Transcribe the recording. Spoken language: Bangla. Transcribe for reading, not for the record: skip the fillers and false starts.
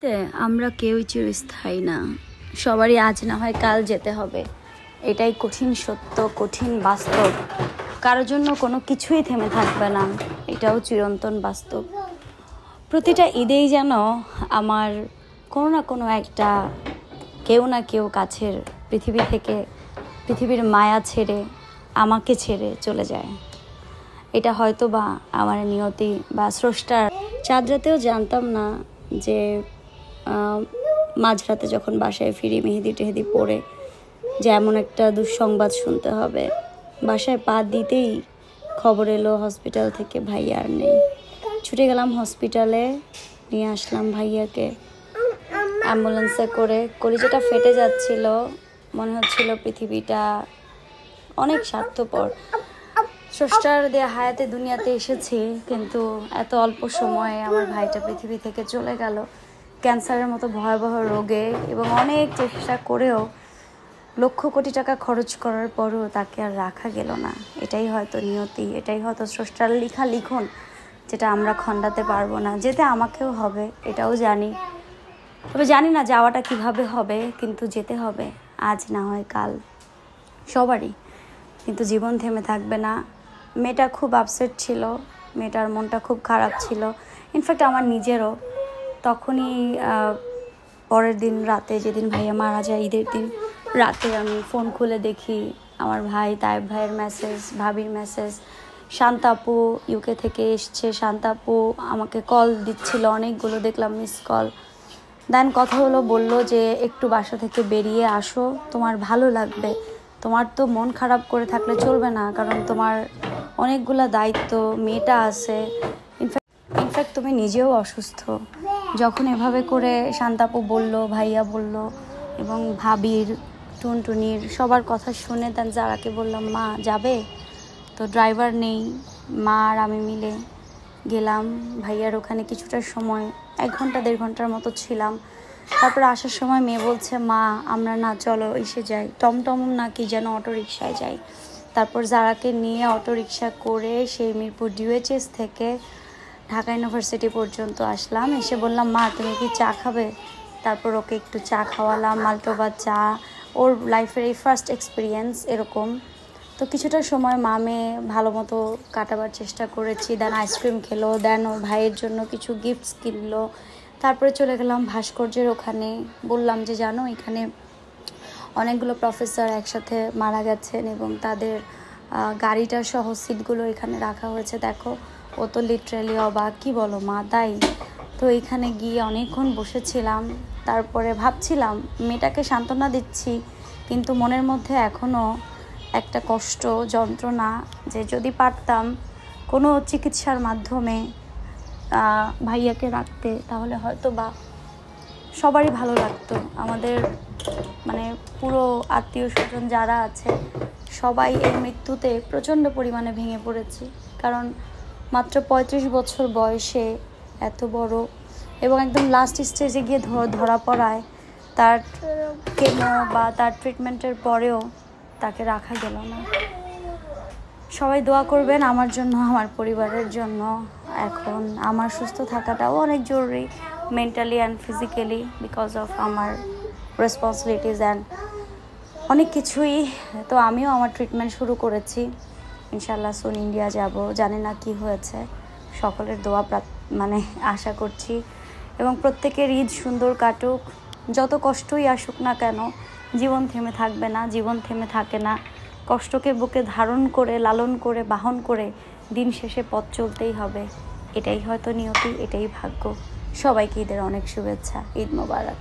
আমরা কেউই চিরস্থায়ী না, সবারই আজ না হয় কাল যেতে হবে। এটাই কঠিন সত্য, কঠিন বাস্তব। কারোর জন্য কোনো কিছুই থেমে থাকবে না, এটাও চিরন্তন বাস্তব। প্রতিটা ঈদেই যেন আমার কোনো না কোনো একটা কেউ না কেউ কাছের পৃথিবী থেকে, পৃথিবীর মায়া ছেড়ে আমাকে ছেড়ে চলে যায়। এটা হয়তো বা আমার নিয়তি বা স্রষ্টার। চাঁদ রাতেও জানতাম না যে মাঝরাতে যখন বাসায় ফিরি মেহেদি টেহেদি পরে যে এমন একটা দুঃসংবাদ শুনতে হবে। বাসায় পা দিতেই খবর এলো হসপিটাল থেকে ভাইয়া আর নেই। ছুটে গেলাম হসপিটালে, নিয়ে আসলাম ভাইয়াকে অ্যাম্বুলেন্সে করে। কলিজাটা ফেটে যাচ্ছিল, মনে হচ্ছিল পৃথিবীটা অনেক স্বার্থপর। স্রষ্টার দেয়া হায়াতে দুনিয়াতে এসেছি, কিন্তু এত অল্প সময়ে আমার ভাইটা পৃথিবী থেকে চলে গেল ক্যান্সারের মতো ভয়াবহ রোগে। এবং অনেক চেষ্টা করেও, লক্ষ কোটি টাকা খরচ করার পরও তাকে আর রাখা গেল না। এটাই হয়তো নিয়তি, এটাই হয়তো স্রষ্টার লিখা লিখন, যেটা আমরা খণ্ডাতে পারবো না। যেতে আমাকেও হবে, এটাও জানি। তবে জানি না যাওয়াটা কিভাবে হবে, কিন্তু যেতে হবে। আজ না হয় কাল, সবারই। কিন্তু জীবন থেমে থাকবে না। মেয়েটা খুব আপসেট ছিল, মেয়েটার মনটা খুব খারাপ ছিল, ইনফ্যাক্ট আমার নিজেরও। তখনই পরের দিন রাতে, যেদিন ভাইয়া মারা যায়, ঈদের দিন রাতে আমি ফোন খুলে দেখি আমার ভাই তায়েব ভাইয়ের মেসেজ, ভাবির মেসেজ। শান্তাপু ইউকে থেকে এসছে, শান্তাপু আমাকে কল দিচ্ছিল অনেকগুলো, দেখলাম মিস কল। দেন কথা হলো, বলল যে একটু বাসা থেকে বেরিয়ে আসো, তোমার ভালো লাগবে। তোমার তো মন খারাপ করে থাকলে চলবে না, কারণ তোমার অনেকগুলো দায়িত্ব, মেয়েটা আছে, ইনফ্যাক্ট তুমি নিজেও অসুস্থ। যখন এভাবে করে শান্তাপু বলল, ভাইয়া বলল, এবং ভাবির, টুনটুনির সবার কথা শুনে দেন যারাকে বললাম, মা যাবে? তো ড্রাইভার নেই, মা আর আমি মিলে গেলাম ভাইয়ার ওখানে। কিছুটা সময়, 1 ঘন্টা 1.5 ঘন্টার মতো ছিলাম। তারপর আসার সময় মেয়ে বলছে, মা আমরা না চলো এসে যাই, টমটম নাকি যেন অটো রিক্সায় যাই। তারপর যারাকে নিয়ে অটো রিক্সা করে সেই মিরপুর ডিউএইচএস থেকে ঢাকা ইউনিভার্সিটি পর্যন্ত আসলাম। এসে বললাম, মা তুমি কি চা খাবে? তারপর ওকে একটু চা খাওয়ালাম, মাল্টোবা চা। ওর লাইফের এই ফার্স্ট এক্সপিরিয়েন্স এরকম। তো কিছুটা সময় মা মেয়ে ভালো মতো কাটাবার চেষ্টা করেছি। দেন আইসক্রিম খেলো, দেন ওর ভাইয়ের জন্য কিছু গিফটস কিনলো। তারপরে চলে গেলাম ভাস্কর্যের ওখানে। বললাম যে জানো, এখানে অনেকগুলো প্রফেসর একসাথে মারা গেছেন এবং তাদের গাড়িটা সহ সিটগুলো এখানে রাখা হয়েছে। দেখো, ও তো লিটারালি অবাক। কি বলো মা, তাই? তো এখানে গিয়ে অনেকক্ষণ বসেছিলাম। তারপরে ভাবছিলাম, মেয়েটাকে সান্ত্বনা দিচ্ছি, কিন্তু মনের মধ্যে এখনও একটা কষ্ট, যন্ত্রণা, যে যদি পারতাম কোনো চিকিৎসার মাধ্যমে ভাইয়াকে রাখতে, তাহলে হয়তো বা সবারই ভালো লাগতো। আমাদের মানে পুরো আত্মীয় স্বজন যারা আছে, সবাই এই মৃত্যুতে প্রচণ্ড পরিমাণে ভেঙে পড়েছি। কারণ মাত্র 35 বছর বয়সে এত বড়, এবং একদম লাস্ট স্টেজে গিয়ে ধরা পড়ায়, তার কেমো বা তার ট্রিটমেন্টের পরেও তাকে রাখা গেল না। সবাই দোয়া করবেন আমার জন্য, আমার পরিবারের জন্য। এখন আমার সুস্থ থাকাটাও অনেক জরুরি, mentally and physically, because of আমার রেসপন্সিবিলিটিস অ্যান্ড অনেক কিছুই। তো আমিও আমার ট্রিটমেন্ট শুরু করেছি, ইনশাল্লাহ সুন ইন্ডিয়া যাব। জানি না কি হয়েছে, সকলের দোয়া আশা করছি। এবং প্রত্যেকের ঈদ সুন্দর কাটুক। যত কষ্টই আসুক না কেন, জীবন থেমে থাকবে না, জীবন থেমে থাকে না। কষ্টকে বুকে ধারণ করে, লালন করে, বাহন করে দিন শেষে পথ চলতেই হবে। এটাই হয়তো নিয়তি, এটাই ভাগ্য। সবাইকে ঈদের অনেক শুভেচ্ছা। ঈদ মোবারক।